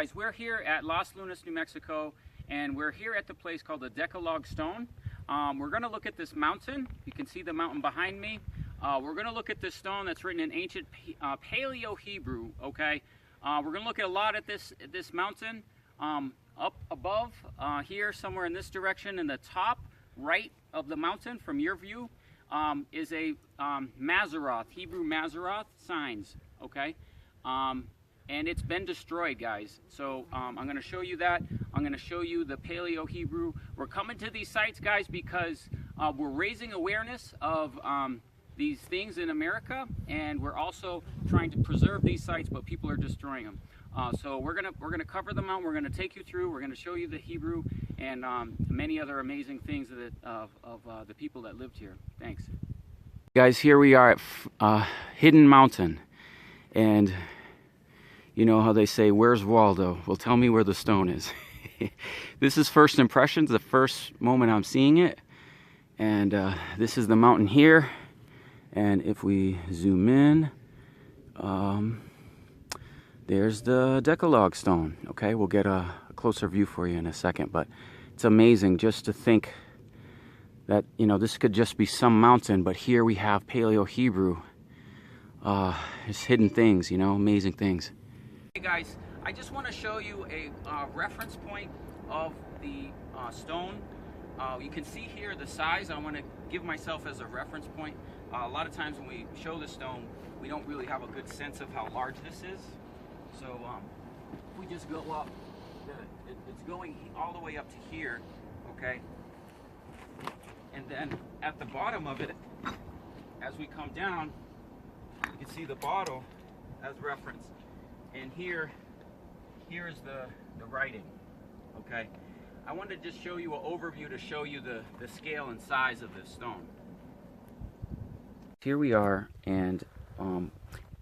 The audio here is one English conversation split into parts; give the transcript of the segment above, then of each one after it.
guys, we're here at Los Lunas, New Mexico, and we're here at the place called the Decalogue Stone. We're going to look at this mountain. You can see the mountain behind me. We're going to look at this stone that's written in ancient Paleo-Hebrew, okay? We're going to look at a lot at this mountain. Up above here, somewhere in this direction, in the top right of the mountain from your view, is a Maseroth, Hebrew Maseroth signs, okay? And it's been destroyed, guys. So I'm going to show you that. I'm going to show you the Paleo-Hebrew. We're coming to these sites, guys, because we're raising awareness of these things in America, and we're also trying to preserve these sites, but people are destroying them. So we're gonna cover them out. We're gonna take you through. We're gonna show you the Hebrew and many other amazing things that of the people that lived here. Thanks, guys. Here we are at Hidden Mountain, and you know how they say, "Where's Waldo?" Well, tell me where the stone is. This is first impressions, the first moment I'm seeing it, and this is the mountain here. And if we zoom in, there's the Decalogue stone. Okay, we'll get a closer view for you in a second, but it's amazing just to think that, you know, this could just be some mountain, but here we have Paleo-Hebrew. It's hidden things, you know, amazing things. Hey guys, I just want to show you a reference point of the stone. You can see here the size. I want to give myself as a reference point. A lot of times when we show the stone, we don't really have a good sense of how large this is. So if we just go up, it's going all the way up to here, okay? And then at the bottom of it, as we come down, you can see the bottle as reference. And here is the writing, okay? I wanted to just show you an overview to show you the scale and size of this stone. Here we are, and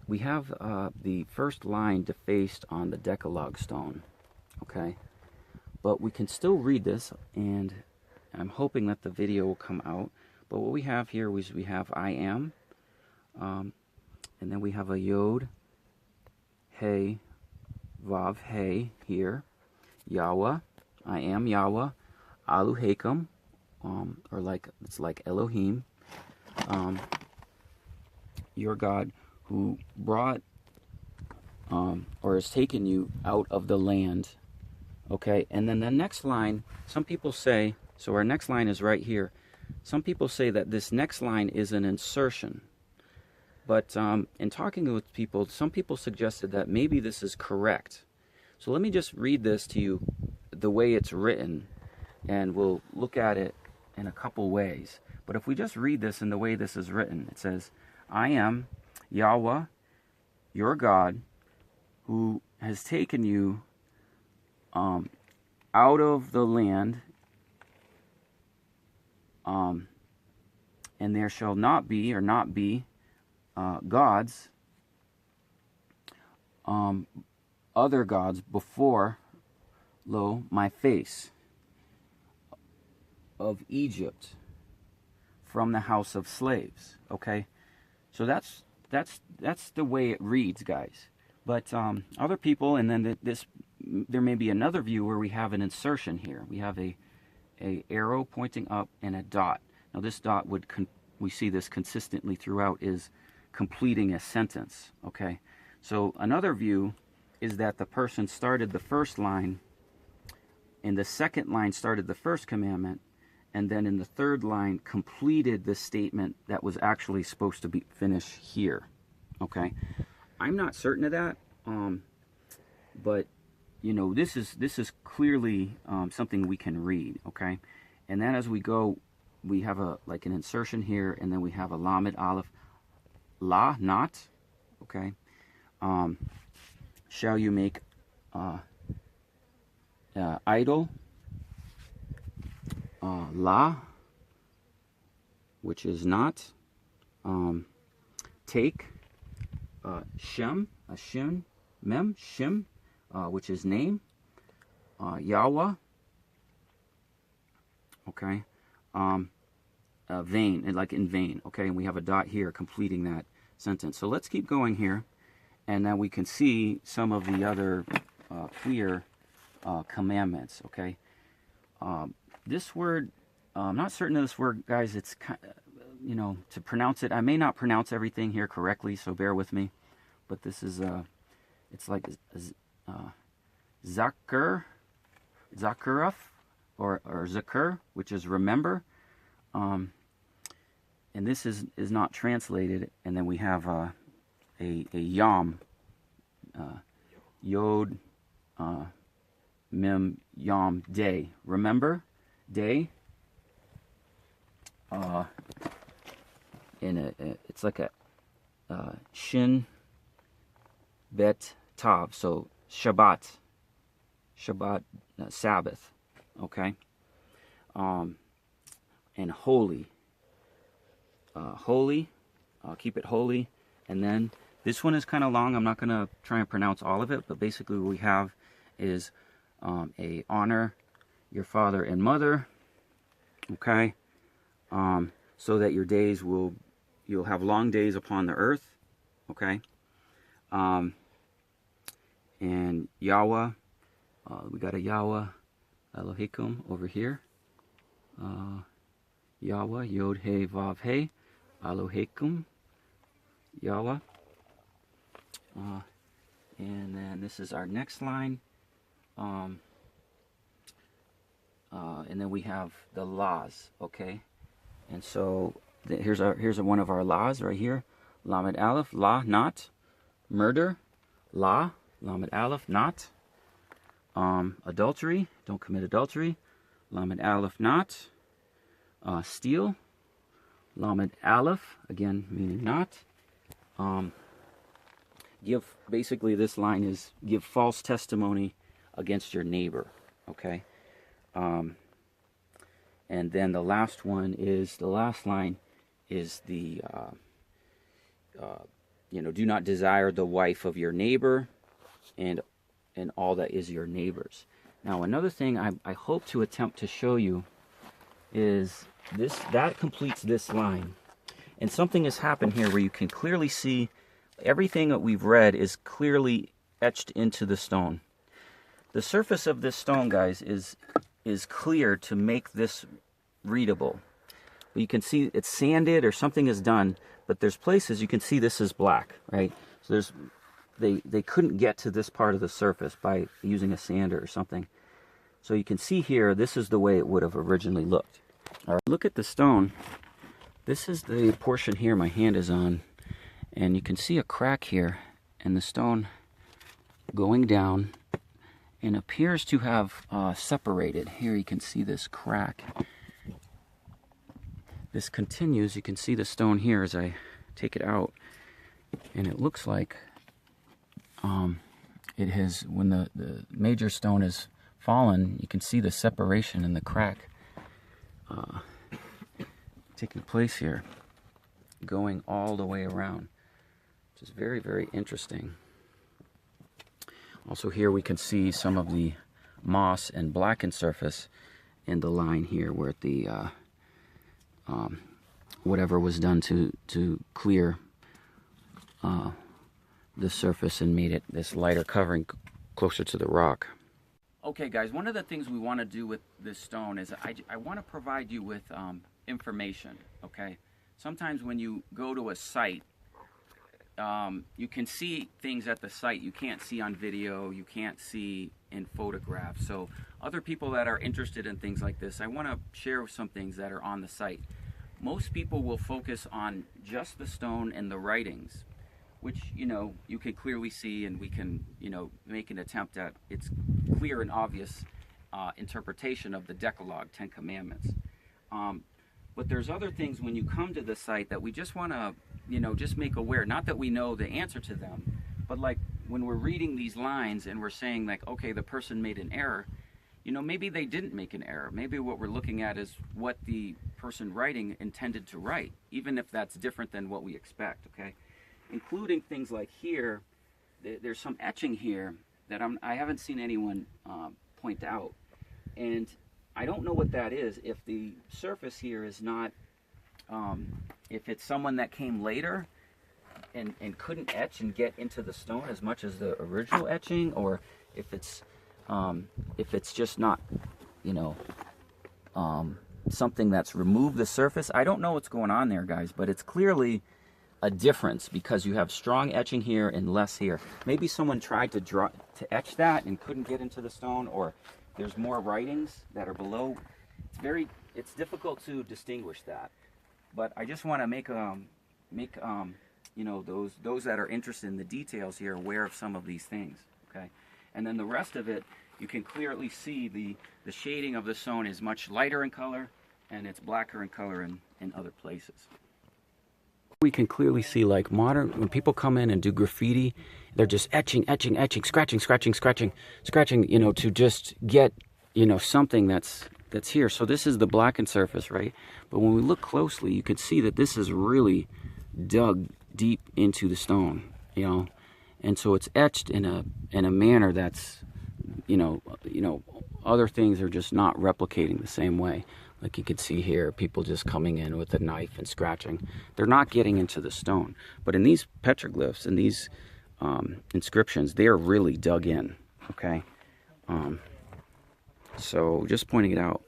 we have the first line defaced on the Decalogue stone, okay? But we can still read this, and I'm hoping that the video will come out. But what we have here is we have I am, and then we have a Yod, Hey, Vav, Hey here, Yahweh, I am Yahweh, Aluhakum, or like it's like Elohim, your God, who brought or has taken you out of the land. Okay, and then the next line, some people say, so our next line is right here. Some people say that this next line is an insertion. But in talking with people, some people suggested that maybe this is correct. So let me just read this to you the way it's written, and we'll look at it in a couple ways. But if we just read this in the way this is written, it says, I am Yahweh, your God, who has taken you out of the land, and there shall not be, or not be, gods, other gods before, lo, my face, of Egypt, from the house of slaves. Okay, so that's the way it reads, guys. But other people, and then there may be another view where we have an insertion here. We have a arrow pointing up and a dot. Now this dot we see this consistently throughout, is completing a sentence. Okay, so another view is that the person started the first line, and the second line started the first commandment, and then in the third line completed the statement that was actually supposed to be finished here. Okay, I'm not certain of that, but you know, this is clearly something we can read. Okay, and then as we go, we have like an insertion here, and then we have a lamed aleph, la, not. Okay, shall you make idol, la, which is not, take, shem, a shin, mem, shim, which is name, Yahweh, okay, vain, and like in vain, okay, and we have a dot here completing that sentence. So let's keep going here, and then we can see some of the other clear commandments. Okay. This word, I'm not certain of this word, guys. It's to pronounce it. I may not pronounce everything here correctly, so bear with me. But this is it's like zakur, or zakur, which is remember. And this is not translated. And then we have a yom, yod, mem, yom, day. Remember, day. It's like a shin, bet, tav. So Shabbat, Sabbath. Okay. And holy. Holy. Keep it holy. And then this one is kind of long. I'm not going to try and pronounce all of it, but basically what we have is a honor your father and mother. Okay. So that your days you'll have long days upon the earth. Okay. And Yahweh, we got a Yahweh Elohim over here. Yahweh, Yod He Vav He, Elohim, Yahweh. And then this is our next line. And then we have the laws, okay? And so here's one of our laws right here. Lamed Aleph, la, not. Murder, la. Lamed Aleph, not. Adultery, don't commit adultery. Lamed Aleph, not. Steal, Lamed Aleph, again meaning not. Basically this line is give false testimony against your neighbor, okay? And then the last line is the do not desire the wife of your neighbor and all that is your neighbor's. Now another thing I hope to attempt to show you is that completes this line. And something has happened here where you can clearly see everything that we've read is clearly etched into the stone. The surface of this stone, guys, is clear to make this readable. You can see it's sanded or something is done, but there's places you can see this is black, right? So they couldn't get to this part of the surface by using a sander or something. So you can see here, this is the way it would have originally looked. All right, look at the stone. This is the portion here my hand is on, and you can see a crack here, and the stone going down and appears to have separated. Here you can see this crack. This continues. You can see the stone here as I take it out, and it looks like it has, when the major stone is fallen, you can see the separation and the crack taking place here, going all the way around, which is very, very interesting. Also here we can see some of the moss and blackened surface in the line here where the whatever was done to clear the surface and made it this lighter covering closer to the rock. Okay guys, one of the things we want to do with this stone is I want to provide you with information, okay? Sometimes when you go to a site, you can see things at the site you can't see on video, you can't see in photographs. So other people that are interested in things like this, I want to share some things that are on the site. Most people will focus on just the stone and the writings, which, you can clearly see, and we can, make an attempt at its clear and obvious interpretation of the Decalogue, 10 Commandments. But there's other things when you come to the site that we just want to, just make aware. Not that we know the answer to them, but like when we're reading these lines and we're saying like, okay, the person made an error, maybe they didn't make an error. Maybe what we're looking at is what the person writing intended to write, even if that's different than what we expect, okay? Including things like here, there's some etching here that I haven't seen anyone point out. And I don't know what that is. If the surface here is not, if it's someone that came later and couldn't etch and get into the stone as much as the original etching, or if it's just not, you know, something that's removed the surface. I don't know what's going on there, guys, but it's clearly a difference because you have strong etching here and less here. Maybe someone tried to etch that and couldn't get into the stone, or there's more writings that are below. It's difficult to distinguish that. But I just want to make you know, those that are interested in the details here aware of some of these things. Okay, and then the rest of it, you can clearly see the shading of the stone is much lighter in color, and it's blacker in color in other places. We can clearly see, like, when people come in and do graffiti, they're just etching, scratching, you know, to just get, you know, something that's here. So this is the blackened surface, right? But when we look closely, you can see that this is really dug deep into the stone, you know, and so it's etched in a manner that's, you know, other things are just not replicating the same way. Like you can see here, people just coming in with a knife and scratching. They're not getting into the stone. But in these petroglyphs and these inscriptions, they are really dug in, okay? So just pointing it out.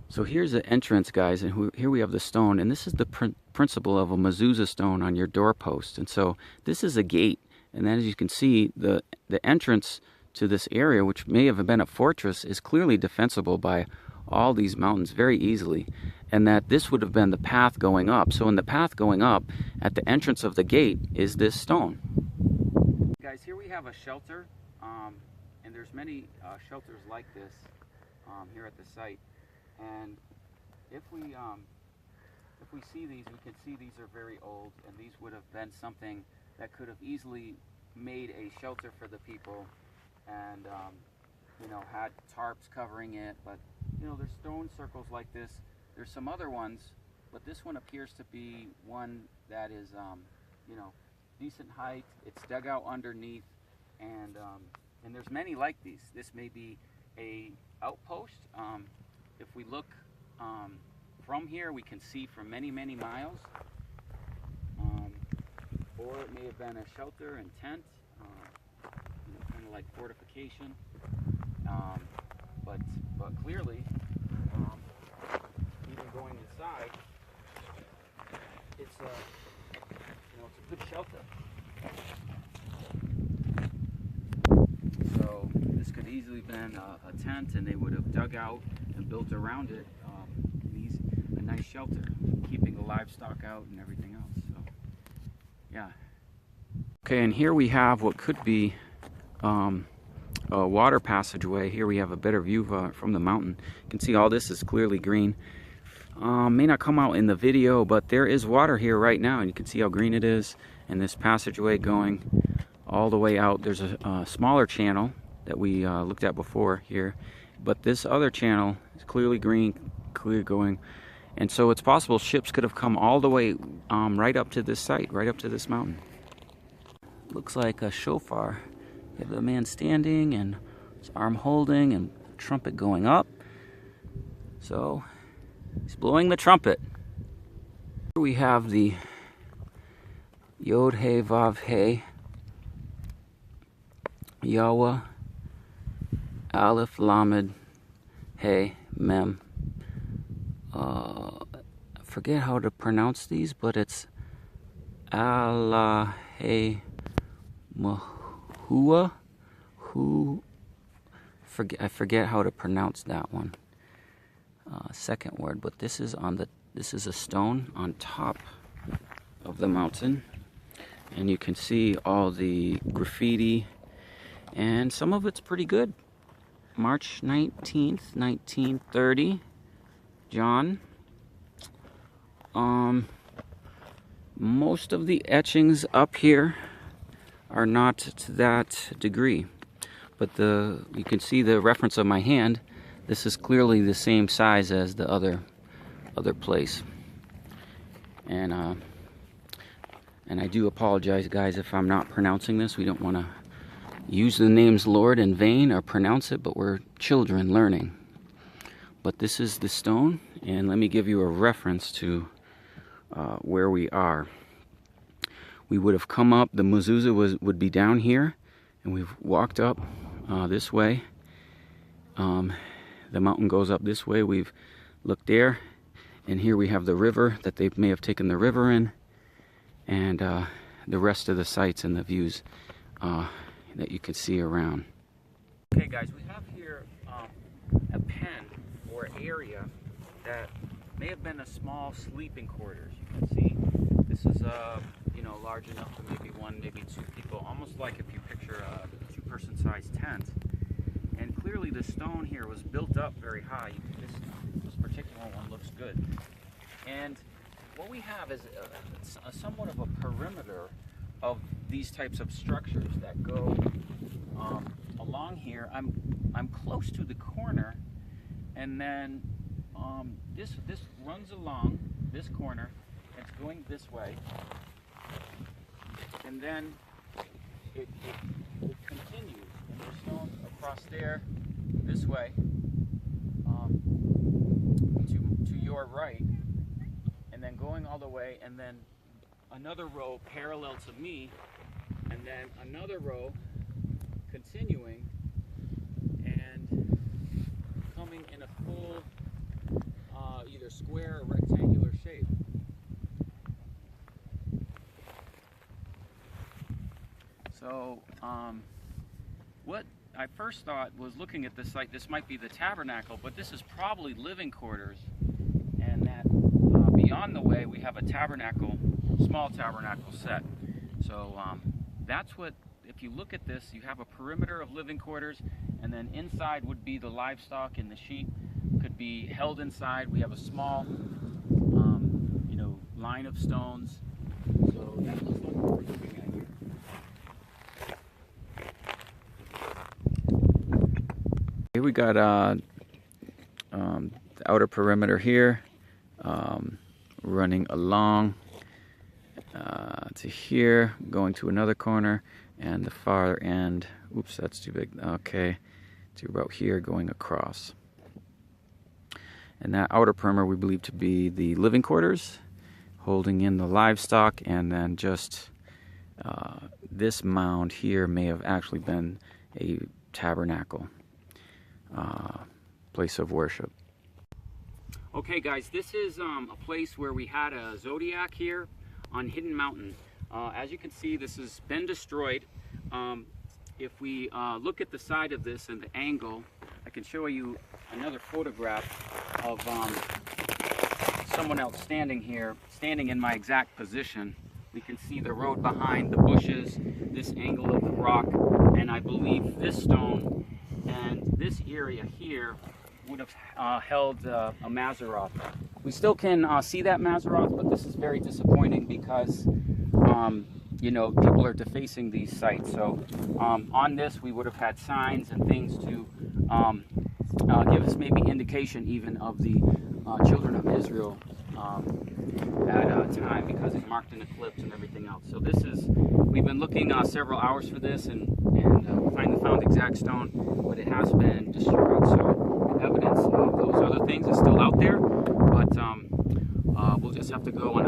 So here's the entrance, guys, and here we have the stone, and this is the principle of a mezuzah stone on your doorpost. And so this is a gate, and then as you can see, the entrance to this area, which may have been a fortress, is clearly defensible by all these mountains very easily, and that this would have been the path going up. So in the path going up, at the entrance of the gate is this stone. Guys, here we have a shelter, and there's many shelters like this here at the site. And if we see these, we can see these are very old, and these would have been something that could have easily made a shelter for the people, and you know, had tarps covering it. But you know, there's stone circles like this. There's some other ones, but this one appears to be one that is, you know, decent height. It's dug out underneath, and there's many like these. This may be a outpost. If we look from here, we can see for many, many miles. Or it may have been a shelter and tent, you know, kind of like fortification. But clearly, even going inside, it's you know, it's a good shelter. So this could easily have been a tent, and they would have dug out and built around it a nice shelter, keeping the livestock out and everything else. So yeah. Okay, and here we have what could be a water passageway. Here we have a better view from the mountain. You can see all this is clearly green. May not come out in the video, but there is water here right now, and you can see how green it is. And this passageway going all the way out. There's a smaller channel that we looked at before here, but this other channel is clearly green, clear going. And so it's possible ships could have come all the way right up to this site, right up to this mountain. Looks like a shofar. You have the man standing and his arm holding and trumpet going up. So he's blowing the trumpet. Here we have the Yod He Vav He, Yahweh, Aleph Lamed He Mem. I forget how to pronounce these, but it's Allah He Mahua. I forget how to pronounce that one. Second word, but this is a stone on top of the mountain, and you can see all the graffiti, and some of it's pretty good. March 19th, 1930, John. Most of the etchings up here are not to that degree, but you can see the reference of my hand. This is clearly the same size as the other place, and I do apologize, guys, if I'm not pronouncing this. We don't want to use the names Lord in vain or pronounce it, but we're children learning. But this is the stone, and let me give you a reference to where we are. We would have come up, the mezuzah would be down here, and we've walked up this way. The mountain goes up this way. We've looked there, and here we have the river that they may have taken the river in, and the rest of the sights and the views that you can see around. Okay guys, we have here a pen or area that may have been a small sleeping quarters. You can see this is you know, large enough for maybe one, maybe two people, almost like if you picture a two-person sized tent. And clearly the stone here was built up very high. This particular one looks good. And what we have is somewhat of a perimeter of these types of structures that go along here. I'm close to the corner, and then this runs along this corner. It's going this way, and then it continues, and there's stone across there this way to your right, and then going all the way, and then another row parallel to me, and then another row continuing and coming in a full either square or rectangular shape. So what I first thought was, looking at this site, this might be the tabernacle, but this is probably living quarters, and that beyond the way we have a tabernacle, small tabernacle set. So that's what, if you look at this, you have a perimeter of living quarters, and then inside would be the livestock and the sheep could be held inside. We have a small you know, line of stones. So that looks like what we're looking at here. Here we got the outer perimeter here, running along to here, going to another corner, and the far end, oops, that's too big, okay, to about here, going across. And that outer perimeter we believe to be the living quarters, holding in the livestock, and then just this mound here may have actually been a tabernacle, place of worship. Okay guys, this is a place where we had a zodiac here on Hidden Mountain. As you can see, this has been destroyed. If we look at the side of this and the angle, I can show you another photograph of someone else standing here, standing in my exact position. We can see the road behind, the bushes, this angle of the rock, and I believe this stone and this area here would have held a Maseroth. We still can see that Maseroth, but this is very disappointing because you know, people are defacing these sites. So on this we would have had signs and things to give us maybe indication even of the children of Israel at a time, because it marked an eclipse and everything else. So this is, we've been looking several hours for this, and we finally found the exact stone, but it has been destroyed. So the evidence of those other things is still out there, but we'll just have to go on